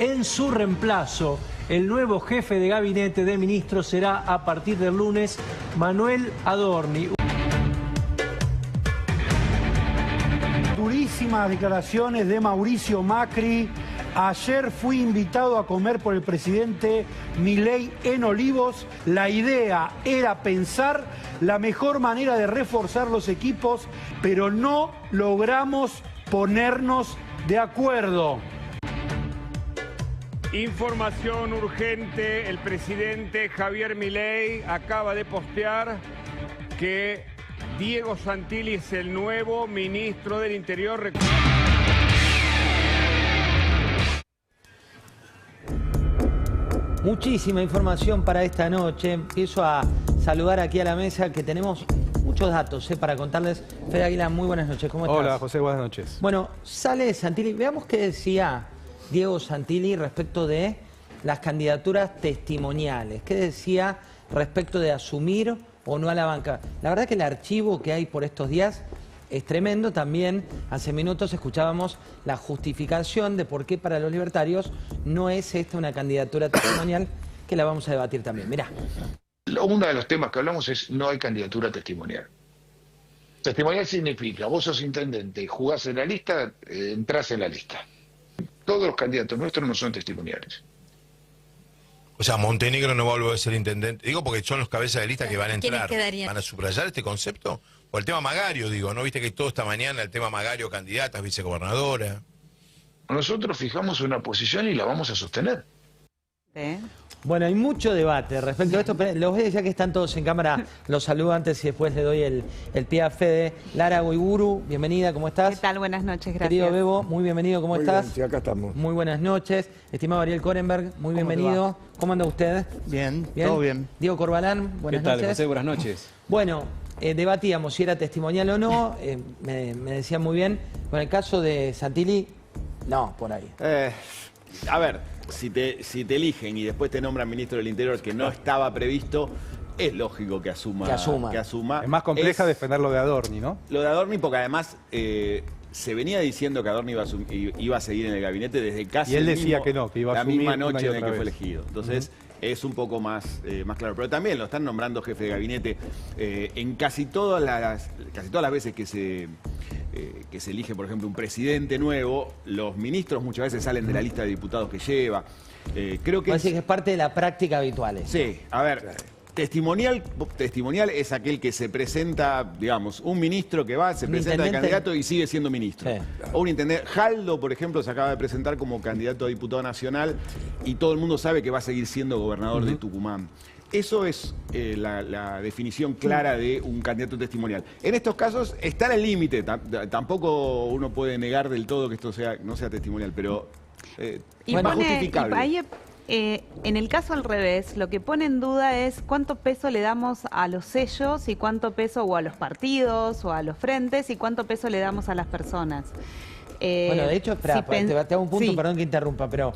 en su reemplazo. El nuevo jefe de gabinete de ministros será a partir del lunes Manuel Adorni. Durísimas declaraciones de Mauricio Macri. Ayer fui invitado a comer por el presidente Milei en Olivos. La idea era pensar la mejor manera de reforzar los equipos, pero no logramos ponernos de acuerdo. Información urgente, el presidente Javier Milei acaba de postear que Diego Santilli es el nuevo ministro del Interior. Muchísima información para esta noche. Empiezo a saludar aquí a la mesa que tenemos muchos datos para contarles. Fede Aguilar, muy buenas noches. ¿Cómo estás? Hola, José, buenas noches. Bueno, sale Santilli. Veamos qué decía Diego Santilli respecto de las candidaturas testimoniales. ¿Qué decía respecto de asumir o no a la banca? La verdad que el archivo que hay por estos días es tremendo. También hace minutos escuchábamos la justificación de por qué para los libertarios no es esta una candidatura testimonial, que la vamos a debatir también. Mirá. Uno de los temas que hablamos es no hay candidatura testimonial. Testimonial significa, vos sos intendente, jugás en la lista, entrás en la lista. Todos los candidatos nuestros no son testimoniales. O sea, Montenegro no va a volver a ser intendente. Digo porque son los cabezas de lista que van a entrar. Quedarían? ¿Van a subrayar este concepto? O el tema Magario, digo, ¿no? Viste que todo esta mañana el tema Magario, candidatas, vicegobernadora. Nosotros fijamos una posición y la vamos a sostener. Bueno, hay mucho debate respecto a esto, pero los voy a decir que están todos en cámara. Los saludo antes y después le doy el pie a Fede. Lara Goiburu, bienvenida, ¿cómo estás? ¿Qué tal? Buenas noches, gracias. Querido Bebo, muy bienvenido, ¿cómo estás? Bien, sí, acá estamos. Muy buenas noches. Estimado Ariel Korenberg, muy bienvenido. ¿Cómo anda usted? Bien, todo bien. Diego Corbalán, buenas noches. ¿Qué tal, José? Buenas noches. Bueno, debatíamos si era testimonial o no. Me decía muy bien. Con el caso de Santilli, no, por ahí. A ver, si te eligen y después te nombran ministro del Interior que no estaba previsto, es lógico que asuma. Es más compleja defender lo de Adorni, ¿no? Lo de Adorni porque además se venía diciendo que Adorni iba a seguir en el gabinete desde casi y él decía que no, que iba a la asumir misma noche en la que vez fue elegido. Entonces, es un poco más claro. Pero también lo están nombrando jefe de gabinete en casi todas las veces que se elige, por ejemplo, un presidente nuevo, los ministros muchas veces salen de la lista de diputados que lleva. Creo que que es parte de la práctica habitual. Sí, a ver, testimonial es aquel que se presenta, digamos, un ministro que va, se presenta de candidato y sigue siendo ministro. Sí. O un intendente. Jaldo, por ejemplo, se acaba de presentar como candidato a diputado nacional y todo el mundo sabe que va a seguir siendo gobernador de Tucumán. Eso es la definición clara de un candidato testimonial. En estos casos está en el límite. Tampoco uno puede negar del todo que esto no sea testimonial, pero bueno, justificable. En el caso al revés, lo que pone en duda es cuánto peso le damos a los sellos y cuánto peso, o a los partidos o a los frentes, y cuánto peso le damos a las personas. Bueno, de hecho, espera, te hago un punto, perdón que interrumpa, pero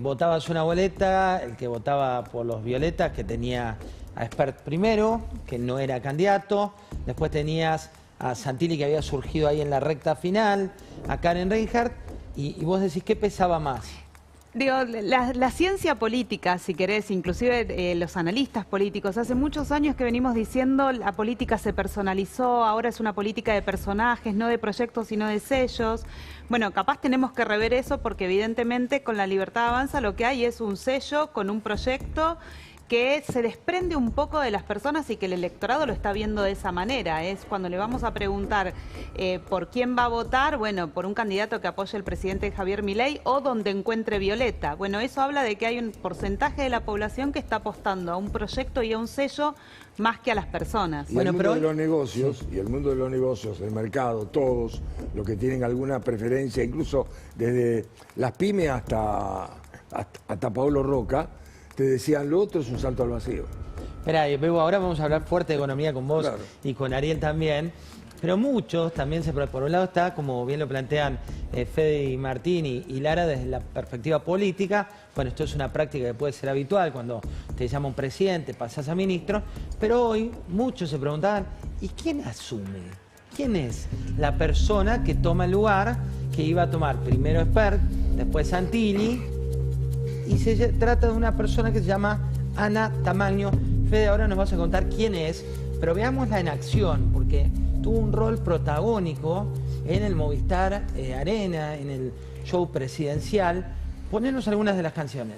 votabas una boleta, el que votaba por los violetas, que tenía a Espert primero, que no era candidato, después tenías a Santilli, que había surgido ahí en la recta final, a Karen Reinhardt, y vos decís, ¿qué pesaba más? Digo, la ciencia política, si querés, inclusive los analistas políticos, hace muchos años que venimos diciendo la política se personalizó, ahora es una política de personajes, no de proyectos, sino de sellos. Bueno, capaz tenemos que rever eso porque evidentemente con la Libertad Avanza lo que hay es un sello con un proyecto que se desprende un poco de las personas y que el electorado lo está viendo de esa manera. Es cuando le vamos a preguntar por quién va a votar, bueno, por un candidato que apoye al presidente Javier Milei o donde encuentre Violeta. Bueno, eso habla de que hay un porcentaje de la población que está apostando a un proyecto y a un sello más que a las personas. Y el mundo de los negocios, y el mundo de los negocios, el mercado, todos los que tienen alguna preferencia, incluso desde las pymes hasta Paolo Roca, te decían, lo otro es un salto al vacío. Espera, Bebo, ahora vamos a hablar fuerte de economía con vos, claro, y con Ariel también. Pero muchos también, por un lado está, como bien lo plantean Fede y Martín y Lara, desde la perspectiva política. Bueno, esto es una práctica que puede ser habitual cuando te llama un presidente, pasás a ministro. Pero hoy muchos se preguntaban, ¿y quién asume? ¿Quién es la persona que toma el lugar que iba a tomar primero Espert, después Santilli y se trata de una persona que se llama Ana Tamaño. Fede, ahora nos vas a contar quién es, pero veámosla en acción, porque tuvo un rol protagónico en el Movistar Arena, en el show presidencial. Ponenos algunas de las canciones.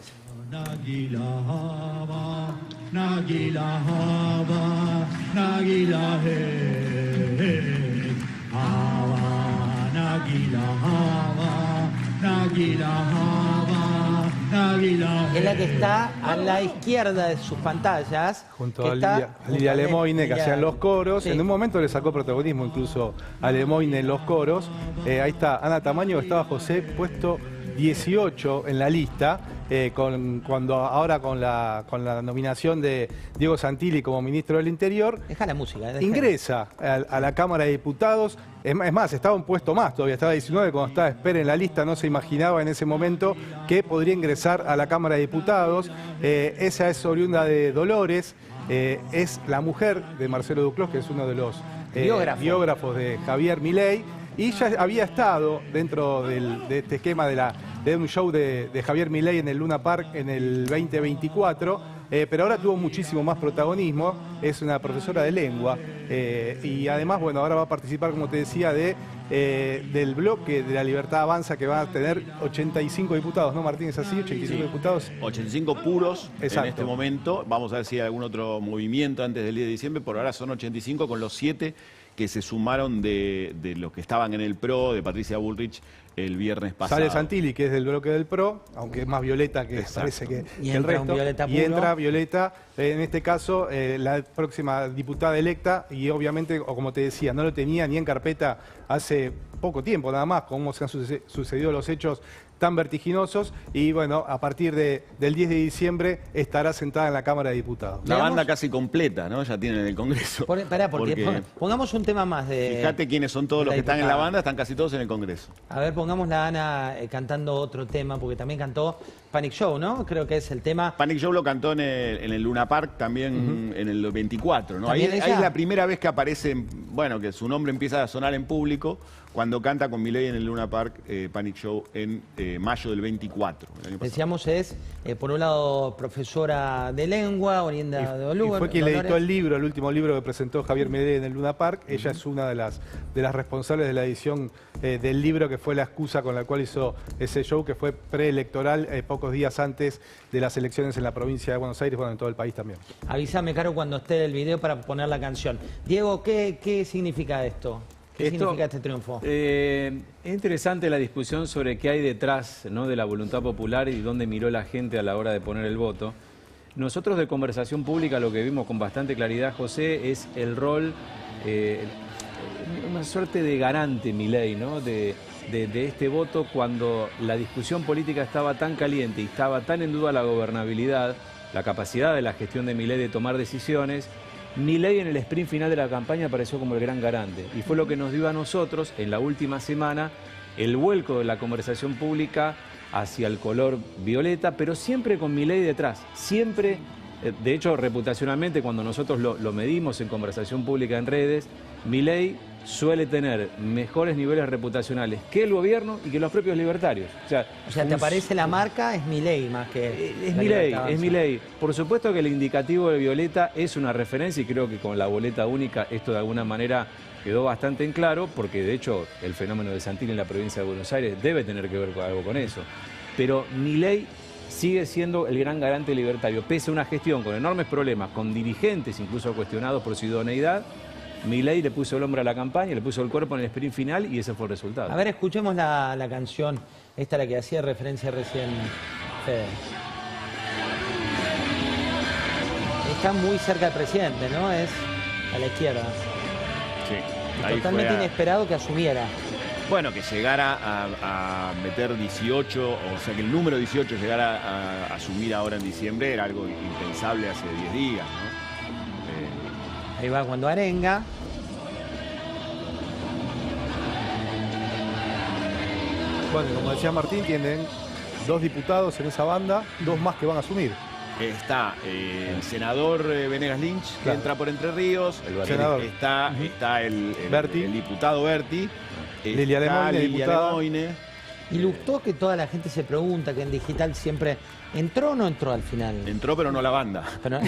Es la que está a la izquierda de sus pantallas. Junto a Lidia Lemoine, que hacían los coros. Sí. En un momento le sacó protagonismo incluso a Lemoine en los coros. Ahí está Ana Tamaño, estaba José puesto 18 en la lista. Ahora con la nominación de Diego Santilli como ministro del Interior, deja la música, ingresa a la Cámara de Diputados. Es más, estaba un puesto más todavía, estaba 19 cuando estaba Espera en la lista, no se imaginaba en ese momento que podría ingresar a la Cámara de Diputados. Esa es oriunda de Dolores, es la mujer de Marcelo Duclos, que es uno de los biógrafos de Javier Milei, y ya había estado dentro de este esquema de un show de Javier Milei en el Luna Park en el 2024, pero ahora tuvo muchísimo más protagonismo. Es una profesora de lengua y además, bueno, ahora va a participar, como te decía, del bloque de La Libertad Avanza, que va a tener 85 diputados, ¿no, Martín? ¿Es así? 85 diputados. 85 puros. Exacto. En este momento. Vamos a ver si hay algún otro movimiento antes del 10 de diciembre. Por ahora son 85 con los 7 que se sumaron de los que estaban en el PRO, de Patricia Bullrich, el viernes pasado. Sale Santilli, que es del bloque del PRO, aunque es más Violeta que parece que el resto. Y entra Violeta, en este caso, la próxima diputada electa, y obviamente, o como te decía, no lo tenía ni en carpeta hace poco tiempo nada más, cómo se han sucedido los hechos tan vertiginosos, y bueno, a partir del 10 de diciembre estará sentada en la Cámara de Diputados. La banda casi completa, ¿no? Ya tienen en el Congreso. Porque pongamos un tema más de... Fíjate quiénes son todos los que están en la banda, están casi todos en el Congreso. A ver, pongamos la Ana cantando otro tema, porque también cantó Panic Show, ¿no? Creo que es el tema... Panic Show lo cantó en el Luna Park también en el 24, ¿no? Ahí es la primera vez que aparece, bueno, que su nombre empieza a sonar en público, cuando canta con Milei en el Luna Park, Panic Show, en mayo del 24. Decíamos, es, por un lado, profesora de lengua, oriunda de Dolores. Y fue quien le editó el libro, el último libro que presentó Javier Milei en el Luna Park. Ella es una de las responsables de la edición del libro, que fue la excusa con la cual hizo ese show, que fue preelectoral, pocos días antes de las elecciones en la provincia de Buenos Aires, bueno, en todo el país también. Avísame, Caro, cuando esté el video para poner la canción. Diego, ¿qué significa esto? ¿Qué significa este triunfo? Es interesante la discusión sobre qué hay detrás, ¿no?, de la voluntad popular y dónde miró la gente a la hora de poner el voto. Nosotros de Conversación Pública lo que vimos con bastante claridad, José, es el rol, una suerte de garante, Milei, ¿no?, de este voto cuando la discusión política estaba tan caliente y estaba tan en duda la gobernabilidad, la capacidad de la gestión de Milei de tomar decisiones. Milei en el sprint final de la campaña apareció como el gran garante y fue lo que nos dio a nosotros en la última semana el vuelco de la conversación pública hacia el color violeta, pero siempre con Milei detrás, siempre, de hecho reputacionalmente cuando nosotros lo medimos en conversación pública en redes, Milei suele tener mejores niveles reputacionales que el gobierno y que los propios libertarios. O sea, ¿te aparece la marca? Es Milei más que... Es Milei. Por supuesto que el indicativo de Violeta es una referencia y creo que con la boleta única esto de alguna manera quedó bastante en claro, porque de hecho el fenómeno de Santilli en la provincia de Buenos Aires debe tener que ver con algo con eso. Pero Milei sigue siendo el gran garante libertario, pese a una gestión con enormes problemas, con dirigentes incluso cuestionados por su idoneidad. Milei le puso el hombro a la campaña, le puso el cuerpo en el sprint final y ese fue el resultado. A ver, escuchemos la canción, esta la que hacía referencia recién Fede. Está muy cerca del presidente, ¿no? Es a la izquierda. Sí. Totalmente inesperado que asumiera. Bueno, que llegara a meter 18, o sea, que el número 18 llegara a asumir ahora en diciembre era algo impensable hace 10 días, ¿no? Ahí va cuando arenga. Bueno, como decía Martín, tienen 2 diputados en esa banda, 2 más que van a asumir. Está el senador Venegas Lynch, que entra por Entre Ríos. Está el diputado Berti. Lidia Lemoine, Y gustó que toda la gente se pregunta, que en digital siempre... ¿Entró o no entró al final? Entró, pero no la banda. Pero,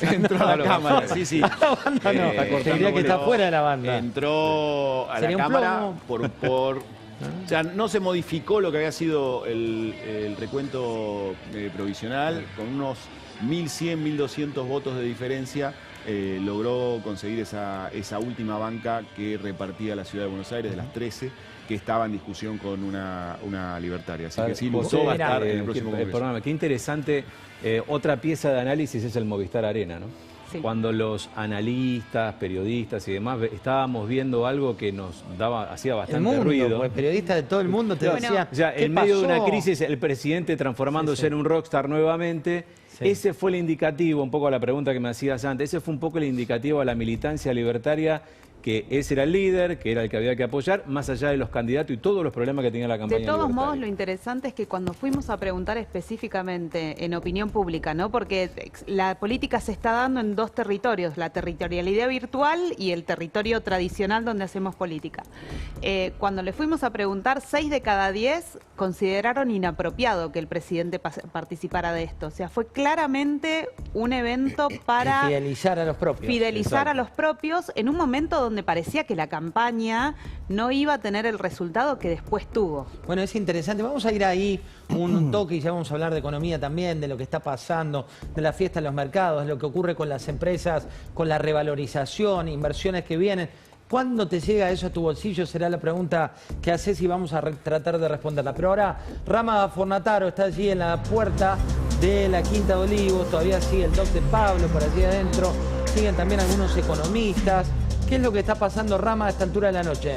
Entró a la cámara, sí. La banda no. Te diría que está fuera de la banda. Entró a la cámara por o sea, no se modificó lo que había sido el recuento provisional, con unos 1.100, 1.200 votos de diferencia. Logró conseguir esa última banca que repartía la Ciudad de Buenos Aires, de las 13, que estaba en discusión con una libertaria. Así que sí, Lustó va a estar en el próximo Congreso. Qué interesante. Otra pieza de análisis es el Movistar Arena, ¿no? Sí. Cuando los analistas, periodistas y demás estábamos viendo algo que nos hacía bastante ruido. Pues periodistas de todo el mundo te decían, o sea, en medio de una crisis, el presidente transformándose en un rockstar nuevamente. Sí. Ese fue el indicativo, un poco a la pregunta que me hacías antes, ese fue un poco el indicativo a la militancia libertaria, que ese era el líder, que era el que había que apoyar, más allá de los candidatos y todos los problemas que tenía la campaña libertaria. De todos modos, lo interesante es que cuando fuimos a preguntar específicamente en opinión pública, ¿no? Porque la política se está dando en dos territorios, la territorialidad virtual y el territorio tradicional donde hacemos política. Cuando le fuimos a preguntar, 6 de cada 10 consideraron inapropiado que el presidente participara de esto. O sea, fue claramente un evento para fidelizar a los propios. Fidelizar a los propios en un momento donde parecía que la campaña no iba a tener el resultado que después tuvo. Bueno, es interesante. Vamos a ir ahí un toque y ya vamos a hablar de economía también, de lo que está pasando, de la fiesta en los mercados, de lo que ocurre con las empresas, con la revalorización, inversiones que vienen. ¿Cuándo te llega eso a tu bolsillo? Será la pregunta que haces y vamos a tratar de responderla. Pero ahora, Rama Fornataro está allí en la puerta de la Quinta de Olivos. Todavía sigue el doc de Pablo por allí adentro. Siguen también algunos economistas. ¿Qué es lo que está pasando, Rama, a esta altura de la noche?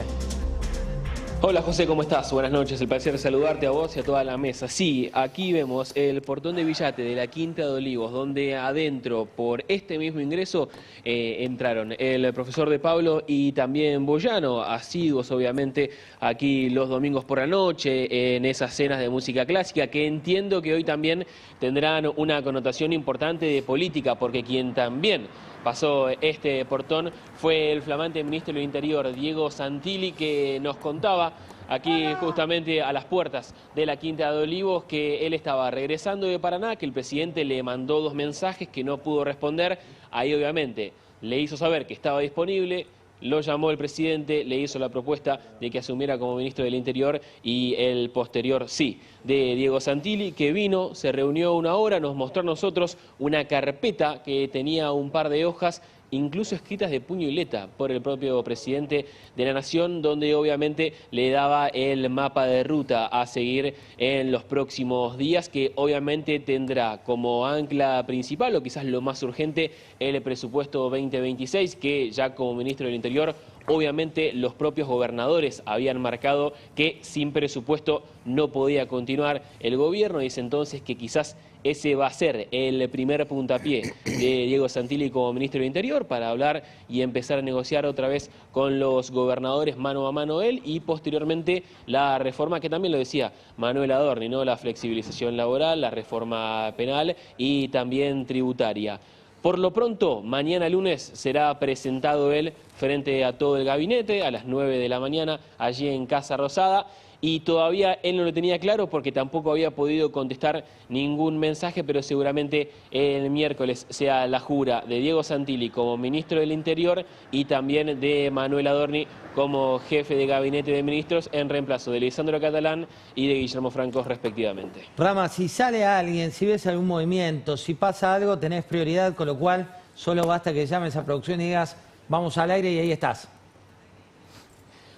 Hola José, ¿cómo estás? Buenas noches, el placer de saludarte a vos y a toda la mesa. Sí, aquí vemos el portón de Villate de la Quinta de Olivos, donde adentro, por este mismo ingreso, entraron el profesor de Pablo y también Boyano, asiduos obviamente aquí los domingos por la noche, en esas cenas de música clásica, que entiendo que hoy también tendrán una connotación importante de política, porque quien también pasó este portón fue el flamante ministro del Interior, Diego Santilli, que nos contaba aquí justamente a las puertas de la Quinta de Olivos que él estaba regresando de Paraná, que el presidente le mandó 2 mensajes que no pudo responder. Ahí obviamente le hizo saber que estaba disponible. Lo llamó el presidente, le hizo la propuesta de que asumiera como ministro del Interior y el posterior sí de Diego Santilli, que vino, se reunió una hora, nos mostró a nosotros una carpeta que tenía un par de hojas, incluso escritas de puño y letra por el propio presidente de la Nación, donde obviamente le daba el mapa de ruta a seguir en los próximos días, que obviamente tendrá como ancla principal, o quizás lo más urgente, el presupuesto 2026, que ya como ministro del Interior, obviamente los propios gobernadores habían marcado que sin presupuesto no podía continuar el gobierno, y es entonces que quizás ese va a ser el primer puntapié de Diego Santilli como ministro del Interior para hablar y empezar a negociar otra vez con los gobernadores mano a mano él, y posteriormente la reforma que también lo decía Manuel Adorni, ¿no? La flexibilización laboral, la reforma penal y también tributaria. Por lo pronto, mañana lunes será presentado él frente a todo el gabinete a las 9 de la mañana allí en Casa Rosada. Y todavía él no lo tenía claro porque tampoco había podido contestar ningún mensaje, pero seguramente el miércoles sea la jura de Diego Santilli como ministro del Interior y también de Manuel Adorni como jefe de gabinete de ministros en reemplazo de Lisandro Catalán y de Guillermo Franco respectivamente. Rama, si sale alguien, si ves algún movimiento, si pasa algo, tenés prioridad, con lo cual solo basta que llames a producción y digas vamos al aire y ahí estás.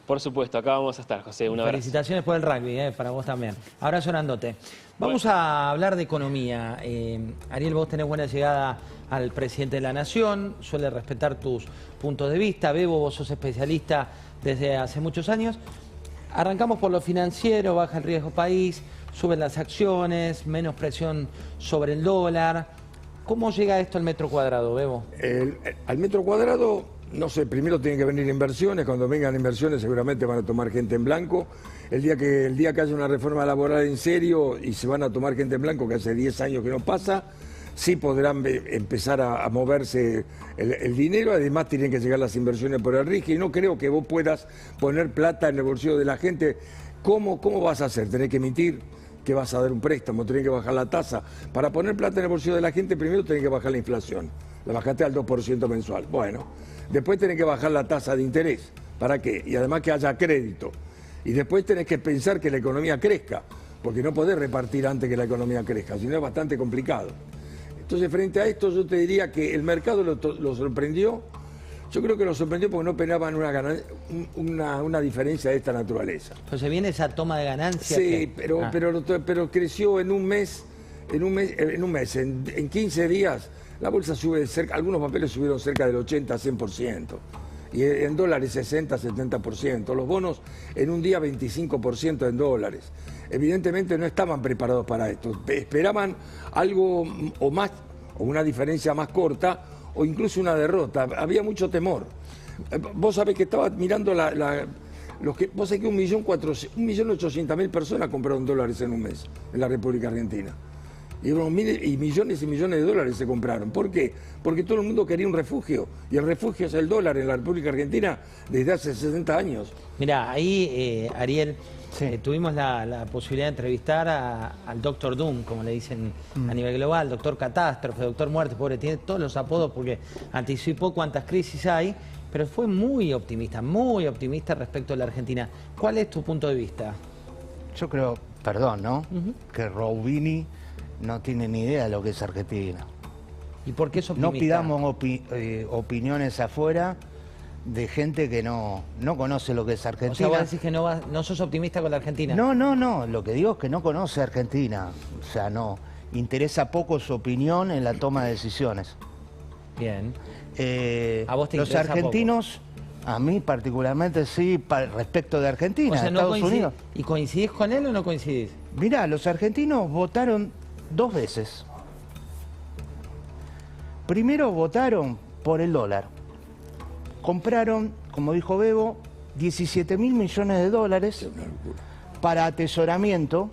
Por supuesto, acá vamos a estar, José. Un abrazo. Felicitaciones por el rugby, para vos también. Abrazo grandote. Vamos a hablar de economía. Ariel, vos tenés buena llegada al presidente de la Nación, suele respetar tus puntos de vista. Bebo, vos sos especialista desde hace muchos años. Arrancamos por lo financiero, baja el riesgo país, suben las acciones, menos presión sobre el dólar. ¿Cómo llega esto al metro cuadrado, Bebo? Al metro cuadrado... No sé, primero tienen que venir inversiones, cuando vengan inversiones seguramente van a tomar gente en blanco. El día que haya una reforma laboral en serio y se van a tomar gente en blanco, que hace 10 años que no pasa, sí podrán empezar a moverse el dinero, además tienen que llegar las inversiones por el RIGI, y no creo que vos puedas poner plata en el bolsillo de la gente ¿Cómo vas a hacer? ¿Tenés que emitir? ¿Que vas a dar un préstamo? ¿Tenés que bajar la tasa? Para poner plata en el bolsillo de la gente, primero tenés que bajar la inflación. La bajaste al 2% mensual. Bueno, después tenés que bajar la tasa de interés. ¿Para qué? Y además que haya crédito. Y después tenés que pensar que la economía crezca, porque no podés repartir antes que la economía crezca, sino es bastante complicado. Entonces, frente a esto, yo te diría que el mercado lo sorprendió. Yo creo que lo sorprendió porque no esperaban una diferencia de esta naturaleza. Entonces viene esa toma de ganancias. Sí, pero creció en un mes, en 15 días, la bolsa sube cerca, algunos papeles subieron cerca del 80-100%. Y en dólares 60-70%. Los bonos en un día 25% en dólares. Evidentemente no estaban preparados para esto. Esperaban algo o más, o una diferencia más corta, o incluso una derrota. Había mucho temor. Vos sabés que estaba mirando vos sabés que 1.800.000 personas compraron dólares en un mes en la República Argentina. Y millones y millones de dólares se compraron. ¿Por qué? Porque todo el mundo quería un refugio. Y el refugio es el dólar en la República Argentina desde hace 60 años. Mirá, ahí, Ariel, tuvimos la posibilidad de entrevistar al Doctor Doom, como le dicen a nivel global, Doctor Catástrofe, Doctor Muerte, pobre, tiene todos los apodos porque anticipó cuántas crisis hay, pero fue muy optimista respecto a la Argentina. ¿Cuál es tu punto de vista? Yo creo, perdón, ¿no? Que Roubini no tiene ni idea de lo que es Argentina. ¿Y por qué es optimista? No pidamos opiniones afuera de gente que no conoce lo que es Argentina. O sea, vos decís que no sos optimista con la Argentina. No. Lo que digo es que no conoce Argentina. O sea, no. Interesa poco su opinión en la toma de decisiones. Bien. ¿A vos te interesa los argentinos, poco? A mí particularmente sí, respecto de Argentina, o sea, Estados Unidos. ¿Y coincidís con él o no coincidís? Mirá, los argentinos votaron 2 veces. Primero votaron por el dólar. Compraron, como dijo Bebo, 17.000 millones de dólares para atesoramiento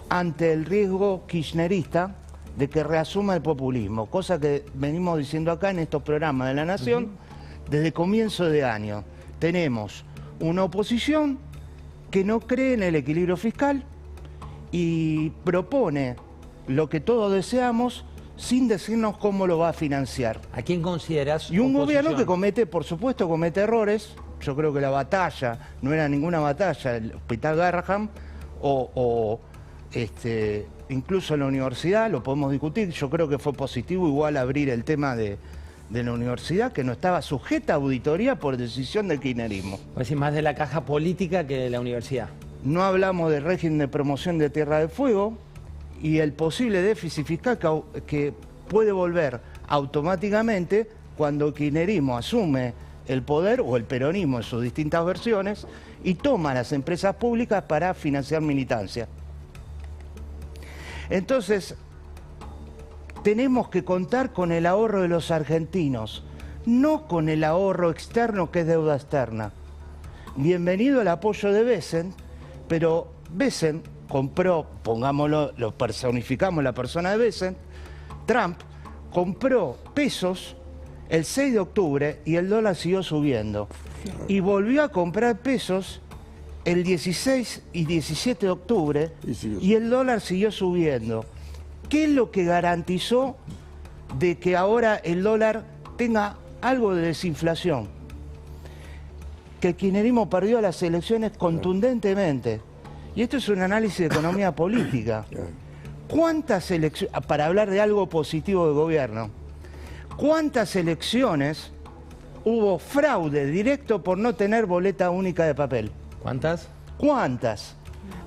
ante el riesgo kirchnerista de que reasuma el populismo, cosa que venimos diciendo acá en estos programas de La Nación desde comienzo de año. Tenemos una oposición que no cree en el equilibrio fiscal y propone lo que todos deseamos sin decirnos cómo lo va a financiar. ¿A quién considerás Y un oposición? gobierno que comete, por supuesto, comete errores. Yo creo que la batalla no era ninguna batalla, el Hospital Garrahan incluso en la universidad, lo podemos discutir. Yo creo que fue positivo igual abrir el tema de la universidad, que no estaba sujeta a auditoría por decisión del kirchnerismo. Es decir, más de la caja política que de la universidad. No hablamos del régimen de promoción de Tierra del Fuego y el posible déficit fiscal que puede volver automáticamente cuando el kirchnerismo asume el poder, o el peronismo en sus distintas versiones, y toma las empresas públicas para financiar militancia. Entonces, tenemos que contar con el ahorro de los argentinos, no con el ahorro externo que es deuda externa. Bienvenido el apoyo de Bessent, pero Bessent compró, pongámoslo, lo personificamos la persona de Bessent, Trump compró pesos el 6 de octubre y el dólar siguió subiendo. Y volvió a comprar pesos el 16 y 17 de octubre y el dólar siguió subiendo. ¿Qué es lo que garantizó de que ahora el dólar tenga algo de desinflación? Que el kirchnerismo perdió las elecciones contundentemente. Y esto es un análisis de economía política. ¿Cuántas elecciones, para hablar de algo positivo del gobierno, cuántas elecciones hubo fraude directo por no tener boleta única de papel? ¿Cuántas? ¿Cuántas?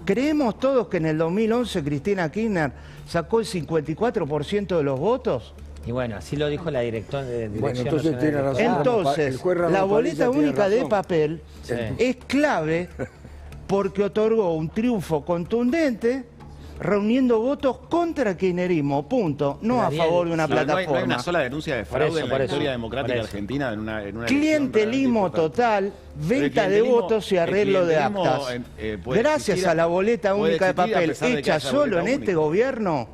¿Creemos todos que en el 2011 Cristina Kirchner sacó el 54% de los votos? Y bueno, así lo dijo la directora de Dirección Bueno, entonces Nacional tiene de razón. Entonces, la boleta única de papel es clave porque otorgó un triunfo contundente reuniendo votos contra el kirchnerismo, punto, no a favor de una plataforma. No hay una sola denuncia de fraude en la historia democrática argentina en una clientelismo total, venta de votos y arreglo de actas. Gracias a la boleta única de papel hecha solo en este gobierno,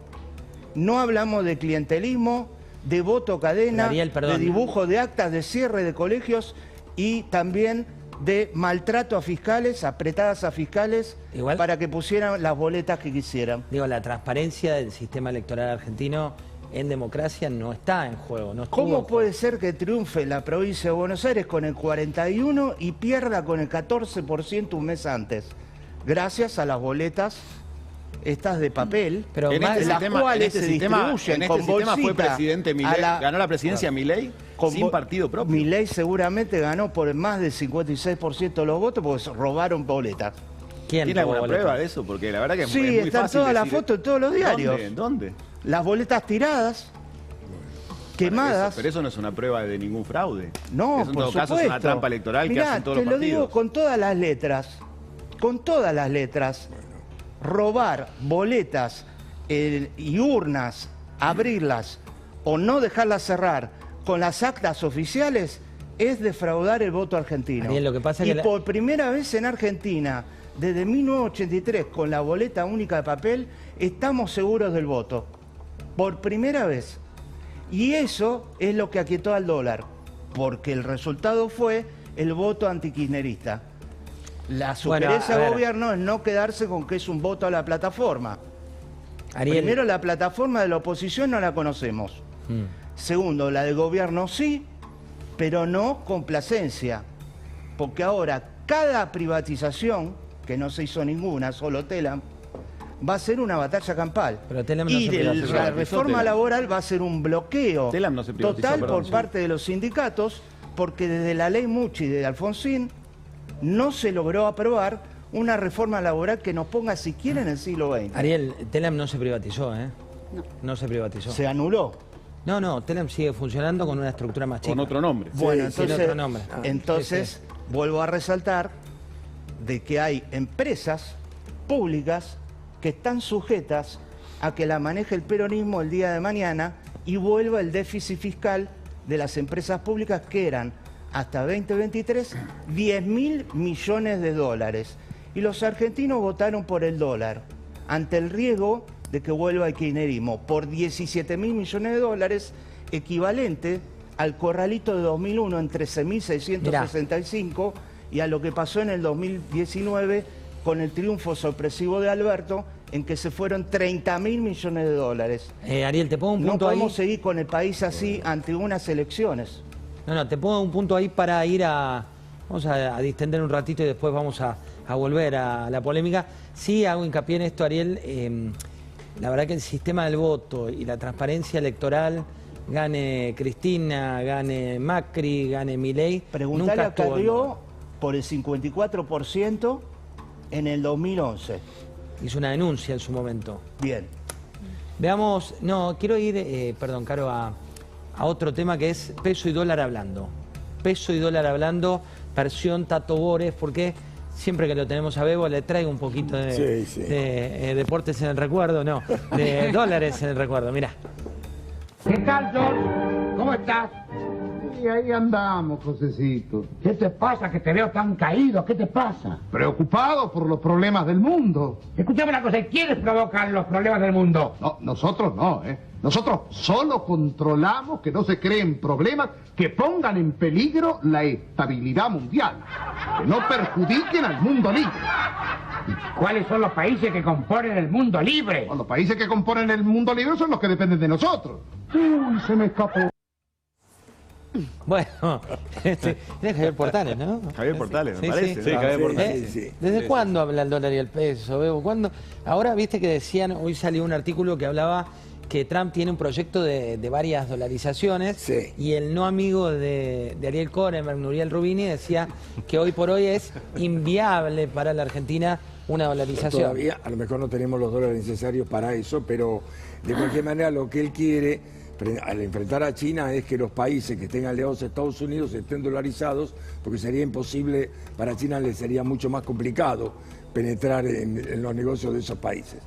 no hablamos de clientelismo, de voto cadena, Ariel, de dibujo de actas, de cierre de colegios y también de maltrato a fiscales, apretadas a fiscales, para que pusieran las boletas que quisieran. Digo, la transparencia del sistema electoral argentino en democracia no está en juego. No ¿Cómo puede ser que triunfe la provincia de Buenos Aires con el 41% y pierda con el 14% un mes antes? Gracias a las boletas estas de papel, pero en más, este las sistema, cuales en este se distribuyen en con este sistema fue bolsita presidente Milei, ganó la presidencia Milei sin bo- partido propio. Milei seguramente ganó por más del 56% de los votos porque se robaron boletas. ¿Tiene alguna prueba de eso? Porque la verdad que es Sí, muy están fácil todas las decir- fotos en todos los diarios. ¿Dónde? Las boletas tiradas, quemadas. Pero eso no es una prueba de ningún fraude. No, eso en por todo caso es una supuesto. trampa electoral que Mirá, hacen todos te los lo digo partidos. con todas las letras. Con todas las letras. Robar boletas y urnas, abrirlas o no dejarlas cerrar con las actas oficiales es defraudar el voto argentino. Ariel, lo que pasa es y que por primera vez en Argentina, desde 1983, con la boleta única de papel, estamos seguros del voto. Por primera vez. Y eso es lo que aquietó al dólar, porque el resultado fue el voto antikirchnerista. La sugerencia a del ver. gobierno es no quedarse con que es un voto a la plataforma. Ariel. Primero, la plataforma de la oposición no la conocemos. Segundo, la del gobierno sí, pero no complacencia. Porque ahora cada privatización, que no se hizo ninguna, solo Telam, va a ser una batalla campal. Pero Telam no y se de privatizó. la reforma laboral va a ser un bloqueo Telam no se privatizó, total perdón, por sí. parte de los sindicatos, porque desde la ley Muchi de Alfonsín no se logró aprobar una reforma laboral que nos ponga siquiera en el siglo XX. Ariel, Telam no se privatizó, ¿eh? No se privatizó. Se anuló. No, Telam sigue funcionando con una estructura más chica. Con otro nombre. Bueno, Sí, entonces, otro nombre. entonces vuelvo a resaltar de que hay empresas públicas que están sujetas a que la maneje el peronismo el día de mañana y vuelva el déficit fiscal de las empresas públicas que eran hasta 2023 10.000 millones de dólares. Y los argentinos votaron por el dólar ante el riesgo de que vuelva el kirchnerismo por 17.000 millones de dólares, equivalente al corralito de 2001 en 13.665 y a lo que pasó en el 2019 con el triunfo sorpresivo de Alberto, en que se fueron 30.000 millones de dólares. Ariel, te pongo un No punto ahí. podemos seguir con el país así ante unas elecciones. No, te pongo un punto ahí para ir a... Vamos a distender un ratito y después vamos a volver a la polémica. Sí hago hincapié en esto, Ariel. La verdad que el sistema del voto y la transparencia electoral, gane Cristina, gane Macri, gane Milei... Preguntale a estuvo en Carrió duda. por el 54% en el 2011. Hizo una denuncia en su momento. Bien. Veamos, quiero ir, perdón, Caro, a otro tema que es peso y dólar hablando. Peso y dólar hablando, versión Tato Bores, porque siempre que lo tenemos a Bebo le traigo un poquito de, de deportes en el recuerdo, de dólares en el recuerdo, mirá. ¿Qué tal, George? ¿Cómo estás? Y ahí andamos, Josecito. ¿Qué te pasa que te veo tan caído? ¿Qué te pasa? Preocupado por los problemas del mundo. Escuchame una cosa, ¿quiénes provocan los problemas del mundo? No, nosotros no, ¿eh? Nosotros solo controlamos que no se creen problemas que pongan en peligro la estabilidad mundial, que no perjudiquen al mundo libre. ¿Cuáles son los países que componen el mundo libre? Los países que componen el mundo libre son los que dependen de nosotros. Uy, se me escapó. Bueno, es Javier Portales, ¿no? Javier Portales, me Sí, parece. sí. Sí, Javier Portales. ¿Desde cuándo habla el dólar y el peso, Bebo? ¿Cuándo? Ahora viste que decían, hoy salió un artículo que hablaba que Trump tiene un proyecto de varias dolarizaciones y el no amigo de Ariel Korenberg, Nuriel Rubini, decía que hoy por hoy es inviable para la Argentina una dolarización. Todavía a lo mejor no tenemos los dólares necesarios para eso, pero de cualquier manera lo que él quiere al enfrentar a China es que los países que estén aliados a Estados Unidos estén dolarizados, porque sería imposible, para China le sería mucho más complicado penetrar en los negocios de esos países.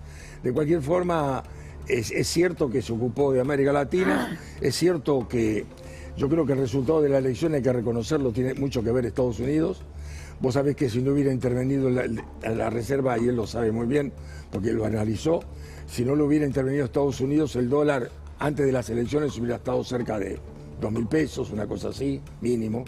De cualquier forma, es cierto que se ocupó de América Latina, es cierto que yo creo que el resultado de la elección, hay que reconocerlo, tiene mucho que ver Estados Unidos. Vos sabés que si no hubiera intervenido la Reserva, y él lo sabe muy bien, porque lo analizó, si no lo hubiera intervenido Estados Unidos, el dólar antes de las elecciones hubiera estado cerca de 2.000 pesos, una cosa así, mínimo.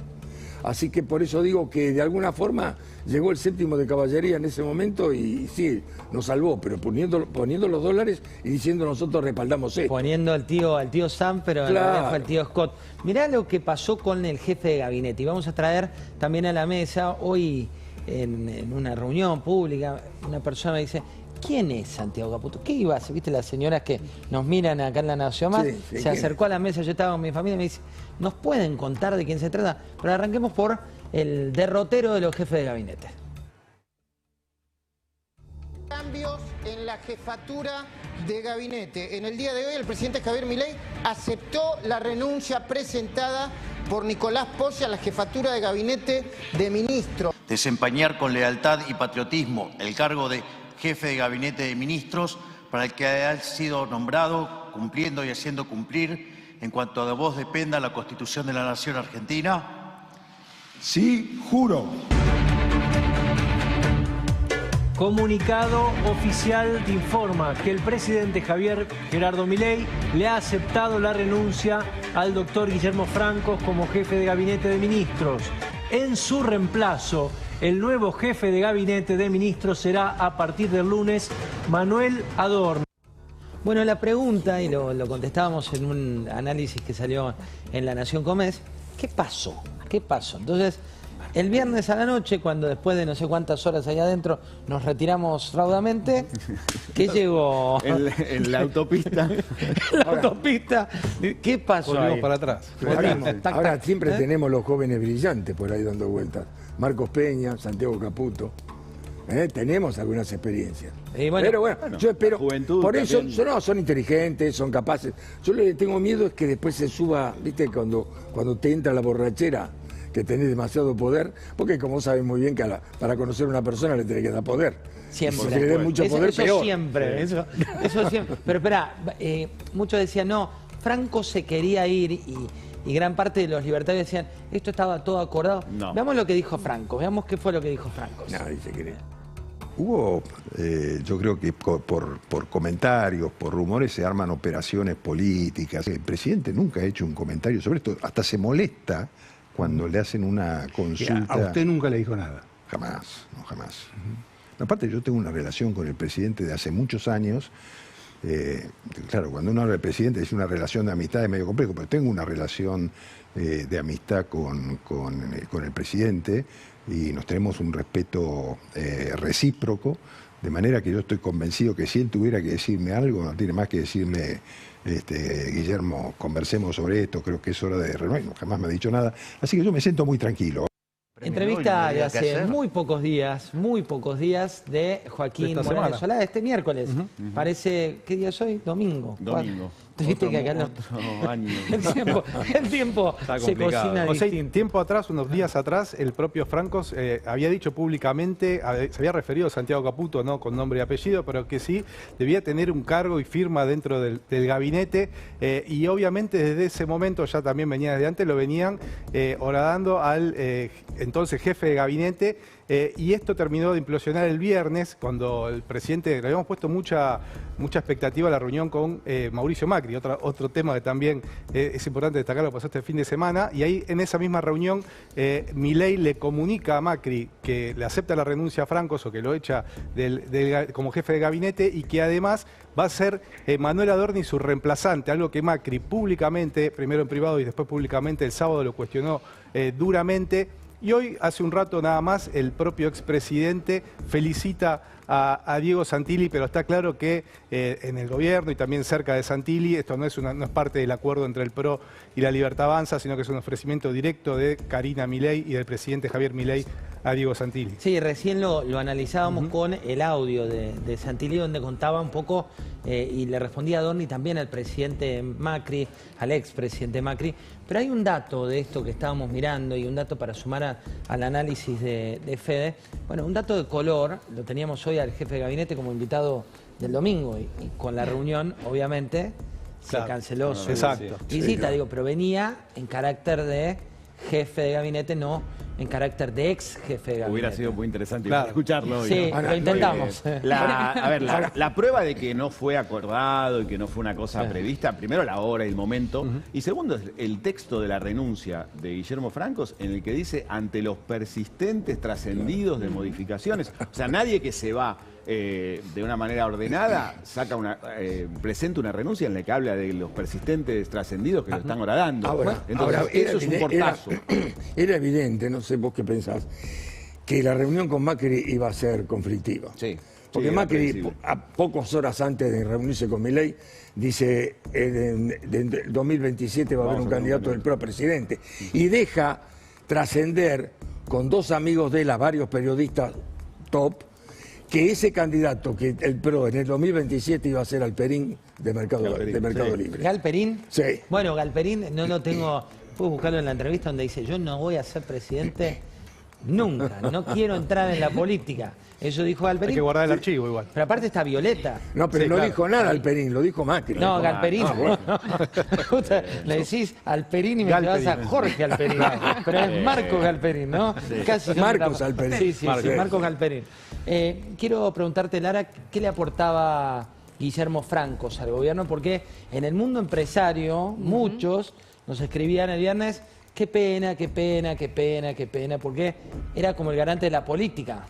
Así que por eso digo que de alguna forma llegó el séptimo de caballería en ese momento y sí, nos salvó, pero poniendo los dólares y diciendo nosotros respaldamos esto. Poniendo al tío Sam, pero en realidad fue el tío Scott. Mirá lo que pasó con el jefe de gabinete. Y vamos a traer también a la mesa, hoy en una reunión pública, una persona me dice, ¿quién es Santiago Caputo? ¿Qué iba a hacer? ¿Viste las señoras que nos miran acá en La Nación Más? Sí, se acercó a la mesa, yo estaba con mi familia y me dice, ¿nos pueden contar de quién se trata? Pero arranquemos por el derrotero de los jefes de gabinete. Cambios en la jefatura de gabinete. En el día de hoy el presidente Javier Milei aceptó la renuncia presentada por Nicolás Poggi a la jefatura de gabinete de ministro. Desempeñar con lealtad y patriotismo el cargo de jefe de gabinete de ministros para el que ha sido nombrado, cumpliendo y haciendo cumplir, en cuanto de vos dependa, la Constitución de la Nación Argentina. Sí, juro. Comunicado oficial informa que el presidente Javier Gerardo Milei le ha aceptado la renuncia al doctor Guillermo Francos como jefe de gabinete de ministros. En su reemplazo, el nuevo jefe de gabinete de ministros será a partir del lunes Manuel Adorni. Bueno, la pregunta, y lo contestábamos en un análisis que salió en La Nación Comés, ¿qué pasó? ¿Qué pasó? Entonces, el viernes a la noche, cuando después de no sé cuántas horas allá adentro nos retiramos raudamente, ¿qué llegó? En la autopista. En la autopista. ¿Qué pasó Volvimos ahí? para atrás. Ahora siempre tenemos los jóvenes brillantes por ahí dando vueltas. Marcos Peña, Santiago Caputo. Tenemos algunas experiencias. Bueno, pero bueno, yo espero. Por eso, son inteligentes, son capaces. Yo lo que tengo miedo es que después se suba, ¿viste? Cuando te entra la borrachera, que tenés demasiado poder, porque como sabes muy bien que para conocer a una persona le tenés que dar poder. Siempre. Si le des mucho poder, eso peor. Siempre, eso siempre. Pero espera, muchos decían, no, Franco se quería ir y gran parte de los libertarios decían, esto estaba todo acordado. No. Veamos lo que dijo Franco, veamos qué fue lo que dijo Franco. Nadie se cree. Hubo, yo creo que por comentarios, por rumores, se arman operaciones políticas. El presidente nunca ha hecho un comentario sobre esto, hasta se molesta cuando le hacen una consulta. A usted nunca le dijo nada. Jamás, no jamás. Aparte yo tengo una relación con el presidente de hace muchos años. Claro, cuando uno habla del presidente es una relación de amistad, es medio complejo, pero tengo una relación de amistad con el presidente y nos tenemos un respeto recíproco, de manera que yo estoy convencido que si él tuviera que decirme algo, no tiene más que decirme, Guillermo, conversemos sobre esto, creo que es hora de renovar. No, jamás me ha dicho nada, así que yo me siento muy tranquilo. Entrevista de hace muy pocos días de Joaquín Morales Solá, este miércoles. Parece, ¿qué día es hoy? Domingo. Domingo. Viste que acá el tiempo se cocina distinto. Tiempo atrás, unos días atrás, el propio Francos había dicho públicamente, se había referido a Santiago Caputo, no con nombre y apellido, pero que sí debía tener un cargo y firma dentro del gabinete, y obviamente desde ese momento, ya también venía desde antes, lo venían horadando al entonces jefe de gabinete, y esto terminó de implosionar el viernes, cuando el presidente, le habíamos puesto mucha expectativa a la reunión con Mauricio Macri, otro tema que también es importante destacar, lo que pasó este fin de semana, y ahí en esa misma reunión Milei le comunica a Macri que le acepta la renuncia a Francos o que lo echa como jefe de gabinete y que además va a ser Manuel Adorni su reemplazante, algo que Macri públicamente, primero en privado y después públicamente el sábado lo cuestionó duramente. Y hoy, hace un rato nada más, el propio expresidente felicita a Diego Santilli, pero está claro que en el gobierno y también cerca de Santilli, esto no es parte del acuerdo entre el PRO y la Libertad Avanza, sino que es un ofrecimiento directo de Karina Milei y del presidente Javier Milei a Diego Santilli. Sí, recién lo analizábamos con el audio de Santilli, donde contaba un poco y le respondía a Adorni también al presidente Macri, al expresidente Macri. Pero hay un dato de esto que estábamos mirando y un dato para sumar al análisis de Fede. Bueno, un dato de color, lo teníamos hoy al jefe de gabinete como invitado del domingo y con la reunión, obviamente, se canceló su visita, digo, pero venía en carácter de jefe de gabinete, no en carácter de ex jefe de gabinete. Hubiera sido muy interesante Claro. escucharlo hoy, Sí, ¿no? lo intentamos. La prueba de que no fue acordado y que no fue una cosa prevista, primero la hora y el momento, y segundo el texto de la renuncia de Guillermo Francos, en el que dice ante los persistentes trascendidos de modificaciones. O sea, nadie que se va de una manera ordenada presenta una renuncia en la que habla de los persistentes trascendidos que lo están horadando. Entonces, eso es un portazo. Era evidente, no sé vos qué pensás, que la reunión con Macri iba a ser conflictiva. Sí. Porque Sí, Macri, a pocas horas antes de reunirse con Milei, dice en 2027 va a haber un candidato del PRO a presidente. Y deja trascender con dos amigos de él, a varios periodistas top, que ese candidato, que el PRO en el 2027 iba a ser Galperín de Mercado Libre. ¿Galperín? Sí. Bueno, Galperín no lo tengo, puedo buscarlo en la entrevista donde dice, yo no voy a ser presidente nunca, no quiero entrar en la política. Eso dijo Galperín. Hay que guardar el archivo igual. Pero aparte está Violeta. No, pero no dijo nada Galperín, lo dijo Macri. No, Galperín. Le decís Alperín y me llevas a Jorge Alperín. Pero es Marcos Galperín, ¿no? Sí. Casi Marcos Alperín. Sí, Marcos Galperín. Quiero preguntarte, Lara, ¿qué le aportaba Guillermo Francos al gobierno? Porque en el mundo empresario, muchos nos escribían el viernes, qué pena, qué pena, qué pena, qué pena, porque era como el garante de la política.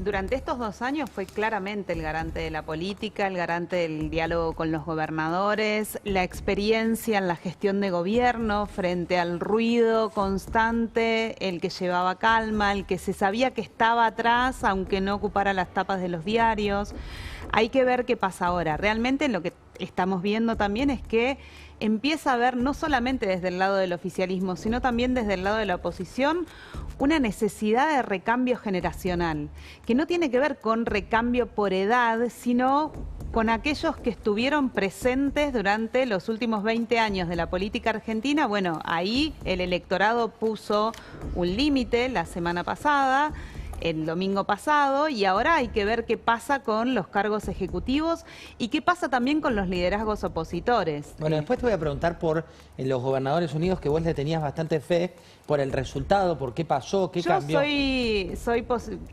Durante estos 2 años fue claramente el garante de la política, el garante del diálogo con los gobernadores, la experiencia en la gestión de gobierno frente al ruido constante, el que llevaba calma, el que se sabía que estaba atrás, aunque no ocupara las tapas de los diarios. Hay que ver qué pasa ahora. Realmente lo que estamos viendo también es que empieza a haber, no solamente desde el lado del oficialismo, sino también desde el lado de la oposición, una necesidad de recambio generacional, que no tiene que ver con recambio por edad, sino con aquellos que estuvieron presentes durante los últimos 20 años de la política argentina. Bueno, ahí el electorado puso un límite la semana pasada, el domingo pasado, y ahora hay que ver qué pasa con los cargos ejecutivos y qué pasa también con los liderazgos opositores. Bueno, después te voy a preguntar por los gobernadores unidos, que vos le tenías bastante fe, por el resultado, por qué pasó, qué cambió.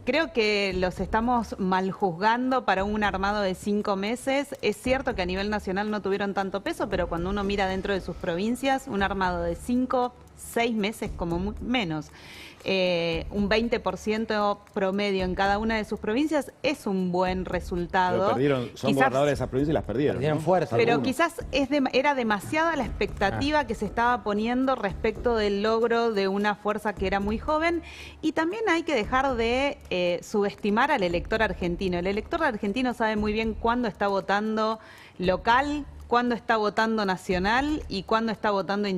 Creo que los estamos mal juzgando para un armado de 5 meses. Es cierto que a nivel nacional no tuvieron tanto peso, pero cuando uno mira dentro de sus provincias, un armado de 5, 6 meses como menos, un 20% promedio en cada una de sus provincias es un buen resultado. Son gobernadores de esas provincias y las perdieron. Perdieron fuerza. Pero quizás era demasiada la expectativa que se estaba poniendo respecto del logro de una fuerza que era muy joven, y también hay que dejar de subestimar al elector argentino. El elector argentino sabe muy bien cuándo está votando local, cuándo está votando nacional y cuándo está votando internacional.